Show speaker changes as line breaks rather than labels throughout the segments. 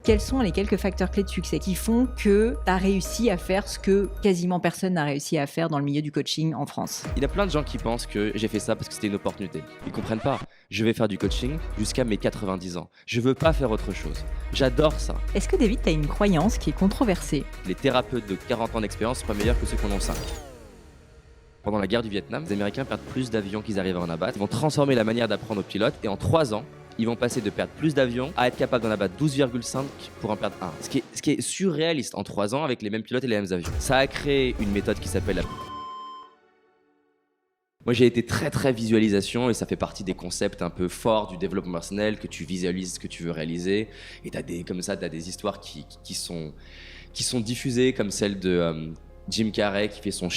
quels sont les quelques facteurs clés de succès qui font que tu as réussi à faire ce que quasiment personne n'a réussi à faire dans le milieu du coaching en France?
Il y a plein de gens qui pensent que j'ai fait ça parce que c'était une opportunité. Ils comprennent pas. Je vais faire du coaching jusqu'à mes 90 ans. Je veux pas faire autre chose. J'adore ça.
Est-ce que David, tu as une croyance qui est controversée?
Les thérapeutes de 40 ans d'expérience sont pas meilleurs que ceux qui en ont 5. Pendant la guerre du Vietnam, les Américains perdent plus d'avions qu'ils arrivent à en abattre. Ils vont transformer la manière d'apprendre aux pilotes et en 3 ans, ils vont passer de perdre plus d'avions à être capables d'en abattre 12,5 pour en perdre 1. Ce qui est surréaliste en 3 ans avec les mêmes pilotes et les mêmes avions. Ça a créé une méthode qui s'appelle la... Moi j'ai été très visualisation et ça fait partie des concepts un peu forts du développement personnel, que tu visualises ce que tu veux réaliser et t'as des histoires qui sont diffusées comme celle de Jim Carrey qui fait son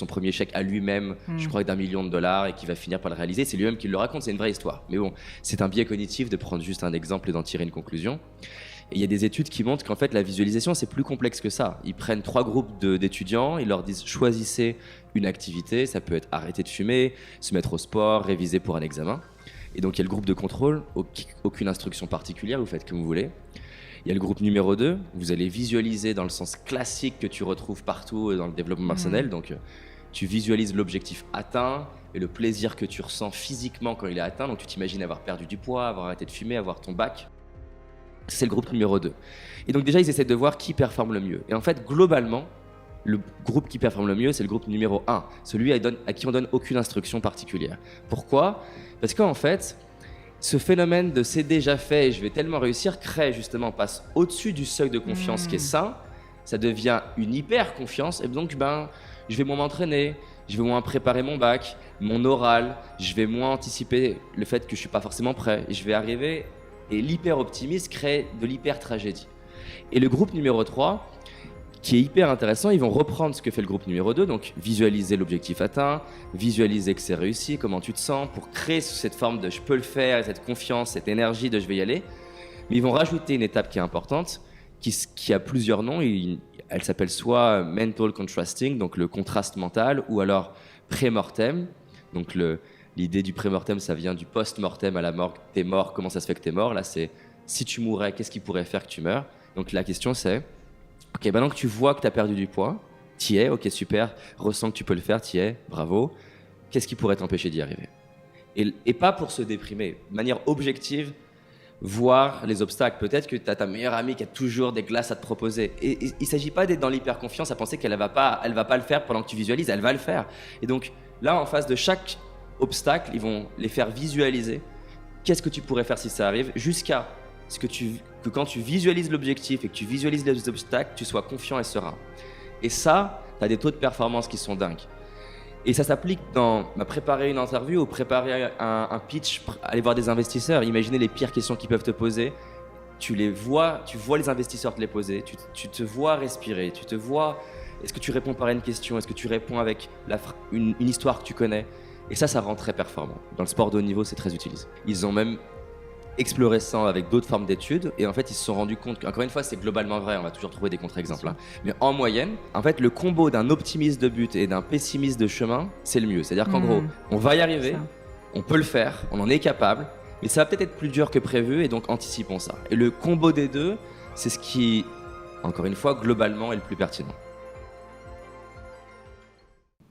premier chèque à lui-même, je crois que d'$1 million et qui va finir par le réaliser. C'est lui-même qui le raconte, c'est une vraie histoire. Mais bon, c'est un biais cognitif de prendre juste un exemple et d'en tirer une conclusion. Et il y a des études qui montrent qu'en fait la visualisation c'est plus complexe que ça. Ils prennent 3 groupes d'étudiants, ils leur disent choisissez une activité, ça peut être arrêter de fumer, se mettre au sport, réviser pour un examen. Et donc il y a le groupe de contrôle, aucune instruction particulière, vous faites comme vous voulez. Il y a le groupe numéro 2, vous allez visualiser dans le sens classique que tu retrouves partout dans le développement personnel. Donc tu visualises l'objectif atteint et le plaisir que tu ressens physiquement quand il est atteint. Donc tu t'imagines avoir perdu du poids, avoir arrêté de fumer, avoir ton bac. C'est le groupe numéro 2. Et donc déjà ils essaient de voir qui performe le mieux. Et en fait globalement, le groupe qui performe le mieux c'est le groupe numéro 1, celui à qui on donne aucune instruction particulière. Pourquoi ? Parce qu'en fait, ce phénomène de c'est déjà fait et je vais tellement réussir passe au-dessus du seuil de confiance qui est sain, ça devient une hyper confiance et donc je vais moins m'entraîner, je vais moins préparer mon bac, mon oral, je vais moins anticiper le fait que je suis pas forcément prêt, je vais arriver et l'hyper optimisme crée de l'hyper tragédie. Et le groupe numéro 3 qui est hyper intéressant, ils vont reprendre ce que fait le groupe numéro 2, donc visualiser l'objectif atteint, visualiser que c'est réussi, comment tu te sens, pour créer cette forme de je peux le faire, cette confiance, cette énergie de je vais y aller. Mais ils vont rajouter une étape qui est importante, qui a plusieurs noms, elle s'appelle soit mental contrasting, donc le contraste mental, ou alors pré-mortem, donc l'idée du pré-mortem ça vient du post-mortem à la mort, t'es mort, comment ça se fait que t'es mort, là c'est si tu mourais, qu'est-ce qui pourrait faire que tu meurs. Donc la question c'est ok, maintenant que tu vois que tu as perdu du poids, t'y es, ok super, ressens que tu peux le faire, t'y es, bravo. Qu'est-ce qui pourrait t'empêcher d'y arriver ? Et pas pour se déprimer, de manière objective, voir les obstacles. Peut-être que tu as ta meilleure amie qui a toujours des glaces à te proposer. Et il ne s'agit pas d'être dans l'hyper-confiance à penser qu'elle va pas le faire pendant que tu visualises, elle va le faire. Et donc là, en face de chaque obstacle, ils vont les faire visualiser. Qu'est-ce que tu pourrais faire si ça arrive ? Jusqu'à ce que quand tu visualises l'objectif et que tu visualises les obstacles, tu sois confiant et serein. Et ça, tu as des taux de performance qui sont dingues. Et ça s'applique dans préparer une interview ou préparer un pitch, aller voir des investisseurs. Imaginez les pires questions qu'ils peuvent te poser. Tu vois les investisseurs te les poser. Tu te vois respirer. Tu te vois, est-ce que tu réponds par une question ? Est-ce que tu réponds avec une histoire que tu connais ? Et ça rend très performant. Dans le sport de haut niveau, c'est très utilisé. Ils ont même explorer ça avec d'autres formes d'études et en fait ils se sont rendus compte qu'encore une fois c'est globalement vrai, on va toujours trouver des contre-exemples mais en moyenne en fait le combo d'un optimiste de but et d'un pessimiste de chemin c'est le mieux, c'est à dire qu'en gros on va y arriver, on peut le faire, on en est capable mais ça va peut-être être plus dur que prévu et donc anticipons ça et le combo des deux c'est ce qui encore une fois globalement est le plus pertinent.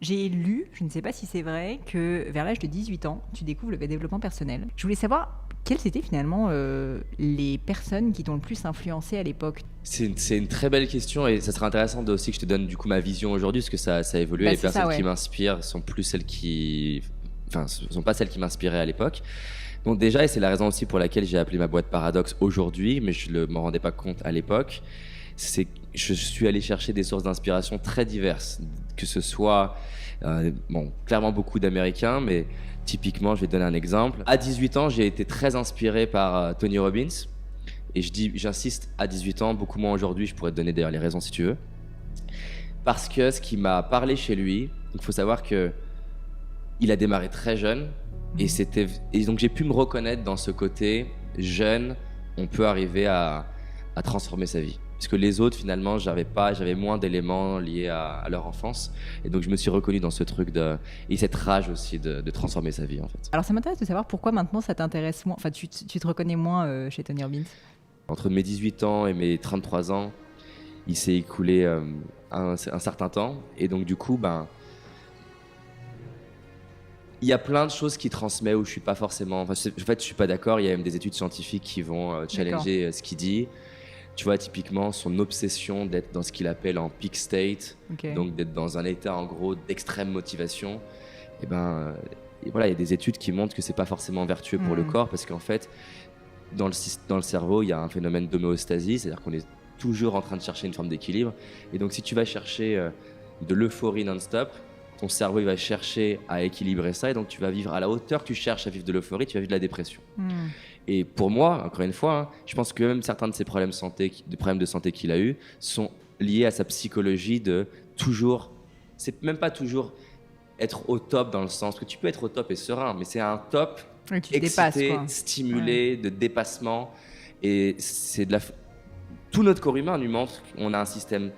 J'ai lu, je ne sais pas si c'est vrai, que vers l'âge de 18 ans, tu découvres le développement personnel. Je voulais savoir quelles étaient finalement les personnes qui t'ont le plus influencé à l'époque.
C'est une très belle question et ça serait intéressant aussi que je te donne du coup ma vision aujourd'hui parce que ça a évolué. Les personnes qui m'inspirent sont pas celles qui m'inspiraient à l'époque. Donc déjà, et c'est la raison aussi pour laquelle j'ai appelé ma boîte Paradoxe aujourd'hui, mais je ne m'en rendais pas compte à l'époque, c'est que je suis allé chercher des sources d'inspiration très diverses, que ce soit clairement beaucoup d'Américains, mais typiquement, je vais te donner un exemple. À 18 ans, j'ai été très inspiré par Tony Robbins. Et j'insiste, à 18 ans, beaucoup moins aujourd'hui, je pourrais te donner d'ailleurs les raisons si tu veux. Parce que ce qui m'a parlé chez lui, il faut savoir qu'il a démarré très jeune. Et donc j'ai pu me reconnaître dans ce côté jeune, on peut arriver à transformer sa vie. Parce que les autres, finalement, j'avais moins d'éléments liés à leur enfance. Et donc, je me suis reconnu dans ce truc et cette rage aussi de transformer sa vie, en fait.
Alors, ça m'intéresse de savoir pourquoi maintenant ça t'intéresse moins. Enfin, tu te reconnais moins chez Tony Robbins.
Entre mes 18 ans et mes 33 ans, il s'est écoulé un certain temps. Et donc, du coup, il y a plein de choses qui transmet où je suis pas forcément. En fait, je suis pas d'accord. Il y a même des études scientifiques qui vont challenger ce qu'il dit. Tu vois, typiquement, son obsession d'être dans ce qu'il appelle en peak state, donc d'être dans un état, en gros, d'extrême motivation. Et voilà, il y a des études qui montrent que c'est pas forcément vertueux pour le corps, parce qu'en fait, dans le cerveau, il y a un phénomène d'homéostasie, c'est-à-dire qu'on est toujours en train de chercher une forme d'équilibre. Et donc, si tu vas chercher de l'euphorie non-stop, ton cerveau il va chercher à équilibrer ça, et donc tu vas vivre à la hauteur que tu cherches à vivre de l'euphorie, tu vas vivre de la dépression. Et pour moi, encore une fois, je pense que même certains de ces problèmes de santé qu'il a eu sont liés à sa psychologie de toujours, c'est même pas toujours être au top dans le sens que tu peux être au top et serein, mais c'est un top excité, stimulé, de dépassement. Et c'est tout notre corps humain nous montre qu'on a un système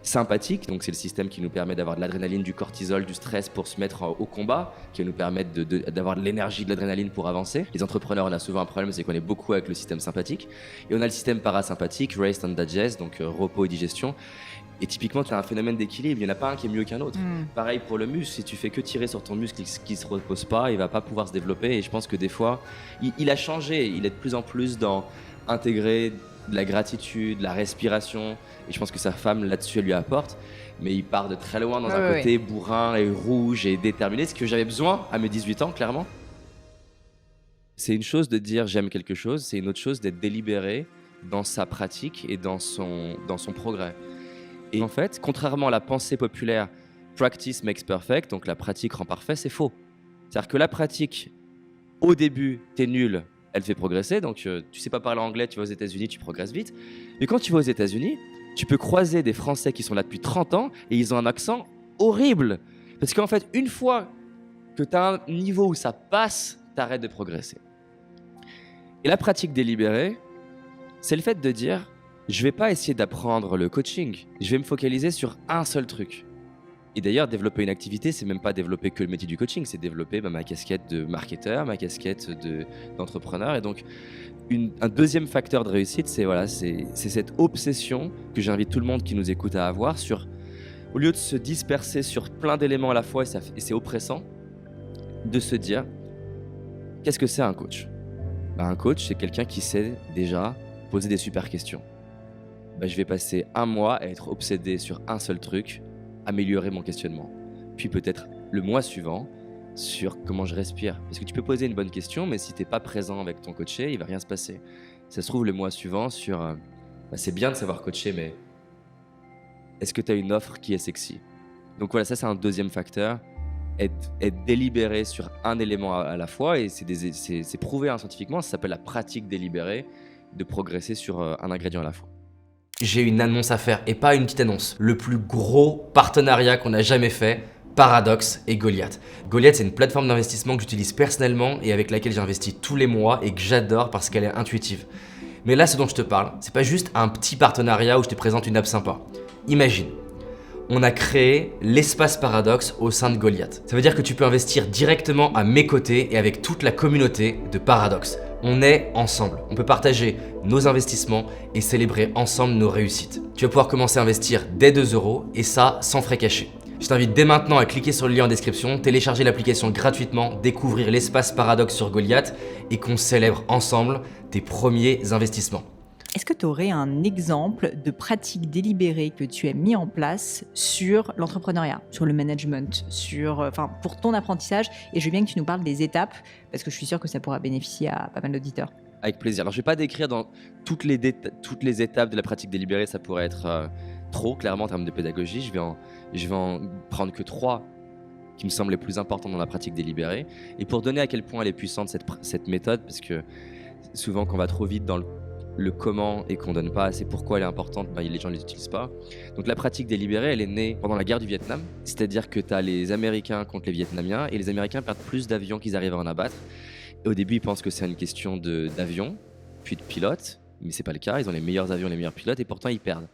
sympathique, donc c'est le système qui nous permet d'avoir de l'adrénaline, du cortisol, du stress pour se mettre au combat, qui va nous permettre d'avoir de l'énergie, de l'adrénaline pour avancer. Les entrepreneurs, on a souvent un problème, c'est qu'on est beaucoup avec le système sympathique. Et on a le système parasympathique, rest and digest, donc repos et digestion. Et typiquement, tu as un phénomène d'équilibre, il n'y en a pas un qui est mieux qu'un autre. Pareil pour le muscle, si tu fais que tirer sur ton muscle qui ne se repose pas, il ne va pas pouvoir se développer. Et je pense que des fois, il a changé, il est de plus en plus dans intégrer de la gratitude, de la respiration, et je pense que sa femme là-dessus elle lui apporte, mais il part de très loin dans un côté bourrin et rouge et déterminé, ce que j'avais besoin à mes 18 ans clairement. C'est une chose de dire j'aime quelque chose, c'est une autre chose d'être délibéré dans sa pratique et dans son progrès. Et en fait, contrairement à la pensée populaire practice makes perfect, donc la pratique rend parfait, c'est faux. C'est-à-dire que la pratique, au début t'es nul, elle fait progresser, donc tu sais pas parler anglais, tu vas aux États-Unis, tu progresses vite. Mais quand tu vas aux États-Unis, tu peux croiser des Français qui sont là depuis 30 ans et ils ont un accent horrible. Parce qu'en fait, une fois que tu as un niveau où ça passe, t'arrêtes de progresser. Et la pratique délibérée, c'est le fait de dire, je vais pas essayer d'apprendre le coaching, je vais me focaliser sur un seul truc. Et d'ailleurs, développer une activité, c'est même pas développer que le métier du coaching, c'est développer ma casquette de marketeur, ma casquette d'entrepreneur. Et donc, un deuxième facteur de réussite, c'est cette obsession que j'invite tout le monde qui nous écoute à avoir sur, au lieu de se disperser sur plein d'éléments à la fois, et c'est oppressant, de se dire, qu'est-ce que c'est un coach ? Un coach, c'est quelqu'un qui sait déjà poser des super questions. Je vais passer un mois à être obsédé sur un seul truc, améliorer mon questionnement. Puis peut-être le mois suivant sur comment je respire. Parce que tu peux poser une bonne question, mais si tu n'es pas présent avec ton coaché, il va rien se passer. Ça se trouve le mois suivant sur c'est bien de savoir coacher, mais est-ce que tu as une offre qui est sexy ? Donc voilà, ça c'est un deuxième facteur. Être délibéré sur un élément à la fois, et c'est prouvé scientifiquement, ça s'appelle la pratique délibérée, de progresser sur un ingrédient à la fois.
J'ai une annonce à faire, et pas une petite annonce. Le plus gros partenariat qu'on a jamais fait, Paradox et Goliath. Goliath, c'est une plateforme d'investissement que j'utilise personnellement et avec laquelle j'investis tous les mois et que j'adore parce qu'elle est intuitive. Mais là, ce dont je te parle, c'est pas juste un petit partenariat où je te présente une app sympa. Imagine, on a créé l'espace Paradox au sein de Goliath. Ça veut dire que tu peux investir directement à mes côtés et avec toute la communauté de Paradox. On est ensemble, on peut partager nos investissements et célébrer ensemble nos réussites. Tu vas pouvoir commencer à investir dès 2 € et ça sans frais cachés. Je t'invite dès maintenant à cliquer sur le lien en description, télécharger l'application gratuitement, découvrir l'espace Paradox sur Goliath et qu'on célèbre ensemble tes premiers investissements.
Est-ce que tu aurais un exemple de pratique délibérée que tu as mis en place sur l'entrepreneuriat, sur le management, pour ton apprentissage ? Et je veux bien que tu nous parles des étapes, parce que je suis sûre que ça pourra bénéficier à pas mal d'auditeurs.
Avec plaisir. Alors, je ne vais pas décrire dans toutes les étapes de la pratique délibérée, ça pourrait être trop, clairement, en termes de pédagogie. Je vais en prendre que 3 qui me semblent les plus importants dans la pratique délibérée. Et pour donner à quel point elle est puissante, cette méthode, parce que souvent, quand on va trop vite dans le comment et qu'on donne pas assez pourquoi elle est importante, les gens ne les utilisent pas. Donc la pratique délibérée, elle est née pendant la guerre du Vietnam, c'est-à-dire que tu as les Américains contre les Vietnamiens et les Américains perdent plus d'avions qu'ils arrivent à en abattre. Et au début, ils pensent que c'est une question d'avions, puis de pilotes, mais c'est pas le cas, ils ont les meilleurs avions, les meilleurs pilotes et pourtant ils perdent.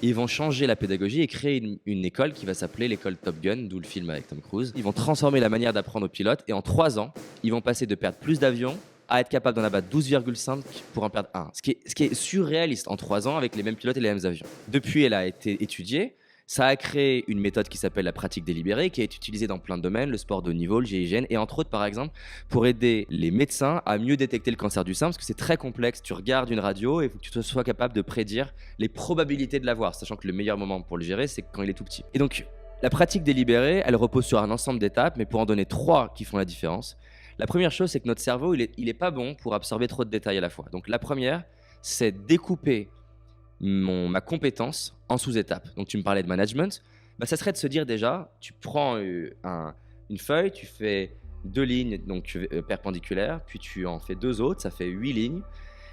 Et ils vont changer la pédagogie et créer une école qui va s'appeler l'école Top Gun, d'où le film avec Tom Cruise. Ils vont transformer la manière d'apprendre aux pilotes et en 3 ans, ils vont passer de perdre plus d'avions à être capable d'en abattre 12,5 pour en perdre 1. Ce qui est surréaliste en 3 ans avec les mêmes pilotes et les mêmes avions. Depuis, elle a été étudiée. Ça a créé une méthode qui s'appelle la pratique délibérée, qui est utilisée dans plein de domaines, le sport de haut niveau, le GIGN, et entre autres, par exemple, pour aider les médecins à mieux détecter le cancer du sein, parce que c'est très complexe. Tu regardes une radio et il faut que tu sois capable de prédire les probabilités de l'avoir, sachant que le meilleur moment pour le gérer, c'est quand il est tout petit. Et donc, la pratique délibérée, elle repose sur un ensemble d'étapes, mais pour en donner 3 qui font la différence. La première chose, c'est que notre cerveau, il est pas bon pour absorber trop de détails à la fois. Donc, la première, c'est découper ma compétence en sous-étapes. Donc tu me parlais de management, ça serait de se dire déjà, tu prends une feuille, tu fais 2 lignes donc, perpendiculaires, puis tu en fais 2 autres, ça fait 8 lignes,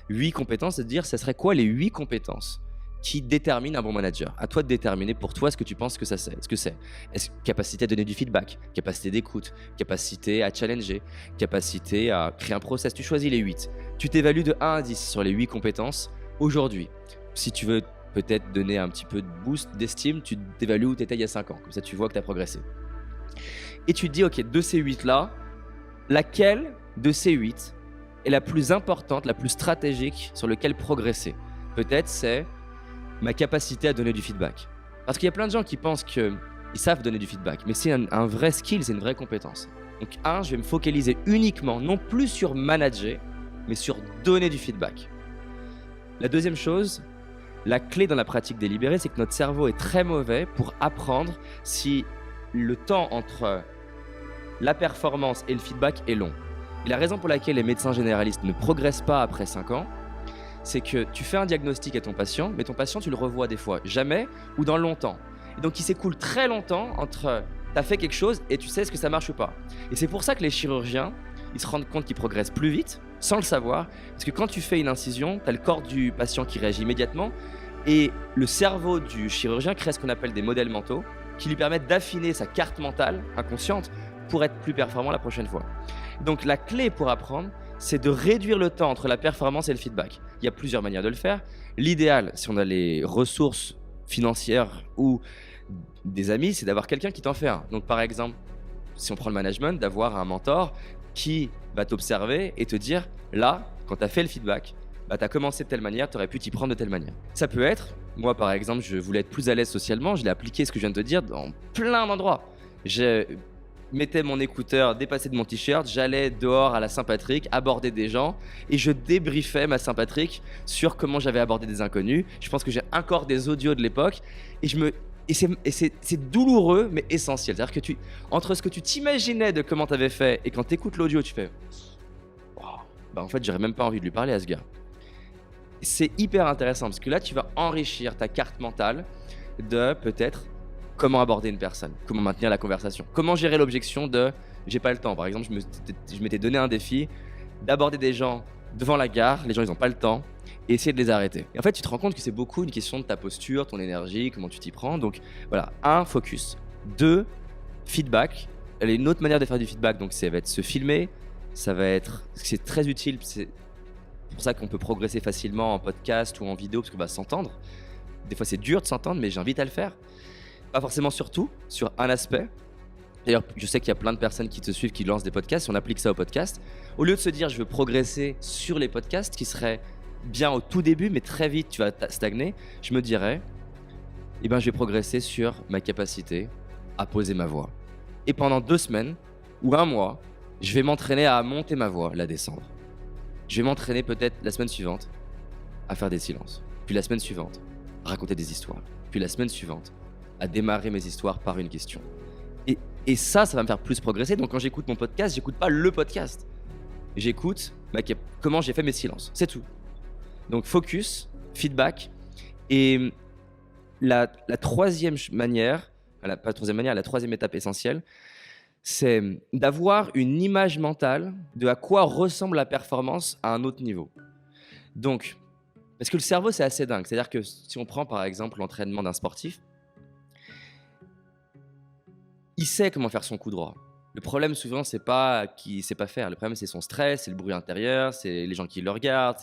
8 compétences, et de dire, ça serait quoi les 8 compétences qui déterminent un bon manager. À toi de déterminer pour toi ce que tu penses que ça c'est. Est-ce capacité à donner du feedback, capacité d'écoute, capacité à challenger, capacité à créer un process. Tu choisis les 8. Tu t'évalues de 1 à 10 sur les 8 compétences aujourd'hui. Si tu veux peut-être donner un petit peu de boost d'estime, tu t'évalues où tu étais il y a 5 ans. Comme ça, tu vois que tu as progressé. Et tu te dis, ok, de ces 8-là, laquelle de ces 8 est la plus importante, la plus stratégique sur laquelle progresser? Peut-être c'est ma capacité à donner du feedback. Parce qu'il y a plein de gens qui pensent qu'ils savent donner du feedback, mais c'est un vrai skill, c'est une vraie compétence. Donc je vais me focaliser uniquement, non plus sur manager, mais sur donner du feedback. La deuxième chose, la clé dans la pratique délibérée, c'est que notre cerveau est très mauvais pour apprendre si le temps entre la performance et le feedback est long. Et la raison pour laquelle les médecins généralistes ne progressent pas après 5 ans, c'est que tu fais un diagnostic à ton patient, mais ton patient, tu le revois des fois jamais ou dans longtemps. Et donc, il s'écoule très longtemps entre tu as fait quelque chose et tu sais est-ce que ça marche ou pas. Et c'est pour ça que les chirurgiens, ils se rendent compte qu'ils progressent plus vite, sans le savoir, parce que quand tu fais une incision, tu as le corps du patient qui réagit immédiatement, et le cerveau du chirurgien crée ce qu'on appelle des modèles mentaux, qui lui permettent d'affiner sa carte mentale inconsciente pour être plus performant la prochaine fois. Donc la clé pour apprendre, c'est de réduire le temps entre la performance et le feedback. Il y a plusieurs manières de le faire. L'idéal, si on a les ressources financières ou des amis, c'est d'avoir quelqu'un qui t'en fait un. Donc par exemple, si on prend le management, d'avoir un mentor qui va t'observer et te dire, là, quand tu as fait le feedback, tu as commencé de telle manière, tu aurais pu t'y prendre de telle manière. Ça peut être, moi par exemple, je voulais être plus à l'aise socialement, je l'ai appliqué ce que je viens de te dire dans plein d'endroits. Je mettais mon écouteur dépassé de mon t-shirt, j'allais dehors à la Saint-Patrick, aborder des gens et je débriefais ma Saint-Patrick sur comment j'avais abordé des inconnus. Je pense que j'ai encore des audios de l'époque et c'est douloureux mais essentiel. C'est-à-dire que entre ce que tu t'imaginais de comment tu avais fait et quand tu écoutes l'audio, tu fais en fait, j'aurais même pas envie de lui parler à ce gars. C'est hyper intéressant parce que là, tu vas enrichir ta carte mentale de peut-être comment aborder une personne, comment maintenir la conversation, comment gérer l'objection de j'ai pas le temps. Par exemple, je m'étais donné un défi d'aborder des gens devant la gare, les gens ils n'ont pas le temps, et essayer de les arrêter. Et en fait, tu te rends compte que c'est beaucoup une question de ta posture, ton énergie, comment tu t'y prends. Donc voilà, 1, focus. 2, feedback. Il y a une autre manière de faire du feedback, donc ça va être se filmer, c'est très utile, c'est pour ça qu'on peut progresser facilement en podcast ou en vidéo, parce qu'on va s'entendre. Des fois c'est dur de s'entendre, mais j'invite à le faire. Pas forcément sur tout, sur un aspect. D'ailleurs, je sais qu'il y a plein de personnes qui te suivent, qui lancent des podcasts. Si on applique ça au podcast, au lieu de se dire je veux progresser sur les podcasts, qui serait bien au tout début, mais très vite tu vas stagner, je me dirais, je vais progresser sur ma capacité à poser ma voix. Et pendant 2 semaines ou 1 mois, je vais m'entraîner à monter ma voix, la descendre. Je vais m'entraîner peut-être la semaine suivante à faire des silences. Puis la semaine suivante, à raconter des histoires. Puis la semaine suivante, à démarrer mes histoires par une question. Et ça va me faire plus progresser. Donc quand j'écoute mon podcast, j'écoute pas le podcast. J'écoute comment j'ai fait mes silences. C'est tout. Donc focus, feedback. Et la troisième manière, la troisième étape essentielle, c'est d'avoir une image mentale de à quoi ressemble la performance à un autre niveau. Donc, parce que le cerveau, c'est assez dingue. C'est-à-dire que si on prend par exemple l'entraînement d'un sportif, il sait comment faire son coup droit. Le problème souvent, c'est pas qu'il sait pas faire. Le problème, c'est son stress, c'est le bruit intérieur, c'est les gens qui le regardent,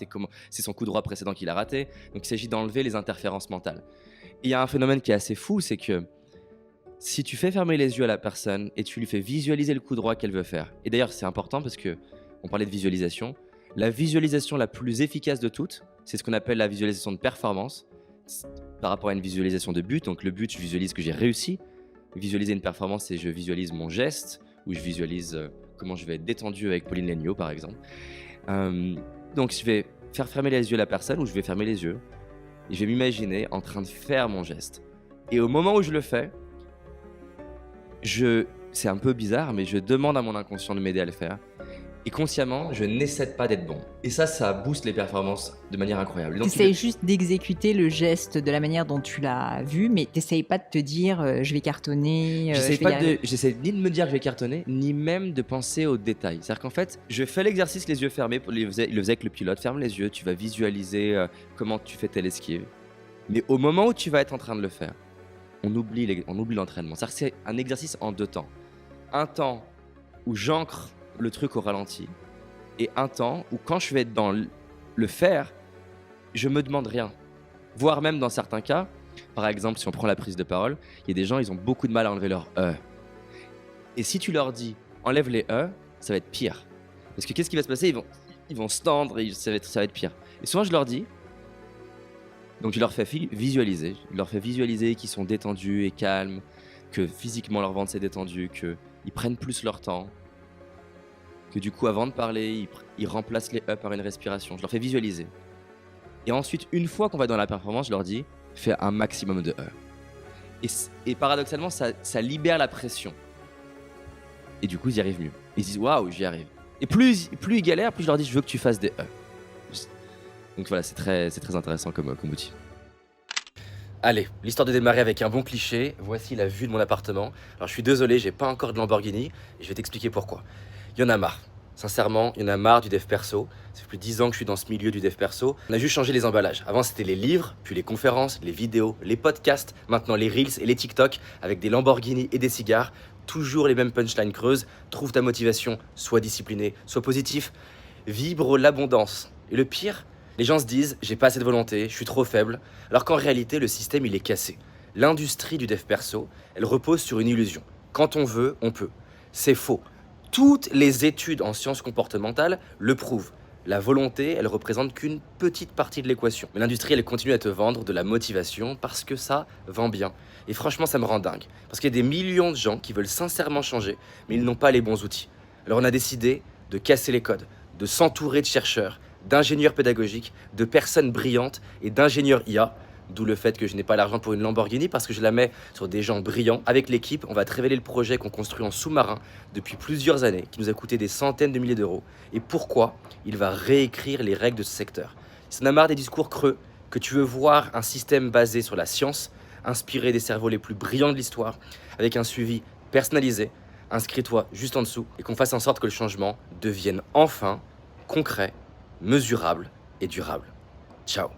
c'est son coup droit précédent qu'il a raté. Donc, il s'agit d'enlever les interférences mentales. Et il y a un phénomène qui est assez fou, c'est que si tu fais fermer les yeux à la personne et tu lui fais visualiser le coup droit qu'elle veut faire, et d'ailleurs c'est important parce que on parlait de visualisation, La visualisation la plus efficace de toutes, c'est ce qu'on appelle la visualisation de performance par rapport à une visualisation de but. Donc le but, je visualise que j'ai réussi. Visualiser une performance, c'est je visualise mon geste ou je visualise comment je vais être détendu avec Pauline Léniaud, par exemple. Donc je vais faire fermer les yeux la personne ou je vais fermer les yeux et je vais m'imaginer en train de faire mon geste. Et au moment où je le fais, c'est un peu bizarre, mais je demande à mon inconscient de m'aider à le faire. Et consciemment, je n'essaie pas d'être bon. Et ça booste les performances de manière incroyable.
Tu essayes juste d'exécuter le geste de la manière dont tu l'as vu, mais tu n'essayes pas de te dire je vais cartonner.
J'essaie ni de me dire que je vais cartonner, ni même de penser aux détails. C'est-à-dire qu'en fait, je fais l'exercice les yeux fermés. Il le faisait avec le pilote. Ferme les yeux, tu vas visualiser comment tu fais telle esquive. Mais au moment où tu vas être en train de le faire, on oublie l'entraînement. C'est-à-dire que c'est un exercice en 2 temps. Un temps où j'ancre le truc au ralenti et un temps où quand je vais être dans le faire, je me demande rien. Voire même dans certains cas, par exemple si on prend la prise de parole, il y a des gens, ils ont beaucoup de mal à enlever leur E. Et si tu leur dis enlève les E, ça va être pire. Parce que qu'est-ce qui va se passer? Ils vont se tendre et ça va être pire. Et souvent je leur dis, donc je leur fais visualiser. Je leur fais visualiser qu'ils sont détendus et calmes, que physiquement leur ventre s'est détendu, qu'ils prennent plus leur temps, que du coup avant de parler, ils remplacent les E par une respiration. Je leur fais visualiser. Et ensuite, une fois qu'on va dans la performance, je leur dis fais un maximum de E. Et paradoxalement, ça libère la pression. Et du coup, ils y arrivent mieux. Ils se disent waouh, j'y arrive. Et plus ils galèrent, plus je leur dis je veux que tu fasses des E. Donc voilà, c'est très intéressant comme outil.
Allez, l'histoire de démarrer avec un bon cliché, voici la vue de mon appartement. Alors je suis désolé, j'ai pas encore de Lamborghini, et je vais t'expliquer pourquoi. Il y en a marre. Sincèrement, il y en a marre du dev perso. Ça fait plus de 10 ans que je suis dans ce milieu du dev perso. On a juste changé les emballages. Avant, c'était les livres, puis les conférences, les vidéos, les podcasts, maintenant les Reels et les TikTok, avec des Lamborghini et des cigares. Toujours les mêmes punchlines creuses. Trouve ta motivation, sois discipliné, sois positif. Vibre l'abondance. Et le pire, les gens se disent j'ai pas assez de volonté, je suis trop faible, alors qu'en réalité le système il est cassé. L'industrie du dev perso, elle repose sur une illusion. Quand on veut, on peut. C'est faux. Toutes les études en sciences comportementales le prouvent. La volonté, elle représente qu'une petite partie de l'équation. Mais l'industrie, elle continue à te vendre de la motivation parce que ça vend bien. Et franchement, ça me rend dingue. Parce qu'il y a des millions de gens qui veulent sincèrement changer, mais ils n'ont pas les bons outils. Alors on a décidé de casser les codes, de s'entourer de chercheurs, d'ingénieurs pédagogiques, de personnes brillantes et d'ingénieurs IA. D'où le fait que je n'ai pas l'argent pour une Lamborghini parce que je la mets sur des gens brillants. Avec l'équipe, on va te révéler le projet qu'on construit en sous-marin depuis plusieurs années, qui nous a coûté des centaines de milliers d'euros, et pourquoi il va réécrire les règles de ce secteur. Si t'en as marre des discours creux, que tu veux voir un système basé sur la science, inspiré des cerveaux les plus brillants de l'histoire, avec un suivi personnalisé, inscris-toi juste en dessous et qu'on fasse en sorte que le changement devienne enfin concret, mesurable et durable. Ciao.